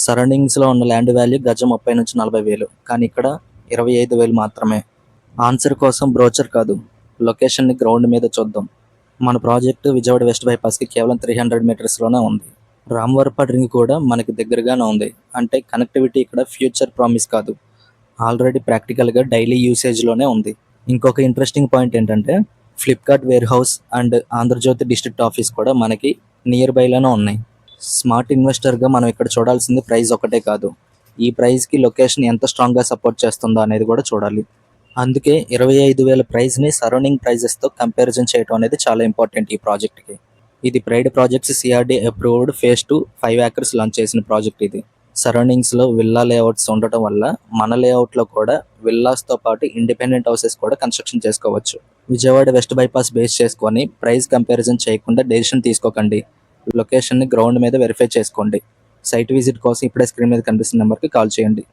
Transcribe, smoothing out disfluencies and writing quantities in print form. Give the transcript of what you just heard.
సరౌండింగ్స్లో ఉన్న land value గజం 30 నుంచి 40 వేలు, కానీ ఇక్కడ 25,000 మాత్రమే. ఆన్సర్ కోసం బ్రోచర్ కాదు, లొకేషన్ని గ్రౌండ్ మీద చూద్దాం. మన ప్రాజెక్టు విజయవాడ వెస్ట్ బైపాస్కి కేవలం 300 మీటర్స్లోనే ఉంది. రామవరపాడు రింగ్ కూడా మనకి దగ్గరగానే ఉంది. అంటే కనెక్టివిటీ ఇక్కడ ఫ్యూచర్ ప్రామిస్ కాదు, ఆల్రెడీ ప్రాక్టికల్గా డైలీ యూసేజ్లోనే ఉంది. ఇంకొక ఇంట్రెస్టింగ్ పాయింట్ ఏంటంటే Flipkart warehouse and Andhrajyothy district office కూడా మనకి నియర్ బైలోనే ఉన్నాయి. స్మార్ట్ ఇన్వెస్టర్గా మనం ఇక్కడ చూడాల్సింది ప్రైస్ ఒకటే కాదు, ఈ ప్రైస్కి లొకేషన్ ఎంత స్ట్రాంగ్గా సపోర్ట్ చేస్తుందో అనేది కూడా చూడాలి. అందుకే 25,000 ప్రైస్ని సరౌండింగ్ ప్రైజెస్తో కంపారిజన్ చేయడం అనేది చాలా ఇంపార్టెంట్ ఈ ప్రాజెక్ట్కి. ఇది pride projects CRD approved phase 2 5 acres launch చేసిన ప్రాజెక్ట్ ఇది. సరౌండింగ్స్లో విల్లా లేఅవుట్స్ ఉండటం వల్ల మన లేఅవుట్లో కూడా విల్లాస్తో పాటు ఇండిపెండెంట్ హౌసెస్ కూడా కన్స్ట్రక్షన్ చేసుకోవచ్చు. విజయవాడ వెస్ట్ బైపాస్ బేస్ చేసుకొని ప్రైస్ కంపారిజన్ చేయకుండా డెసిషన్ తీసుకోకండి. లొకేషన్ని గ్రౌండ్ మీద వెరిఫై చేసుకోండి. సైట్ విజిట్ కోసం ఇప్పుడే స్క్రీన్ మీద కనిపిస్తున్న నెంబర్కి కాల్ చేయండి.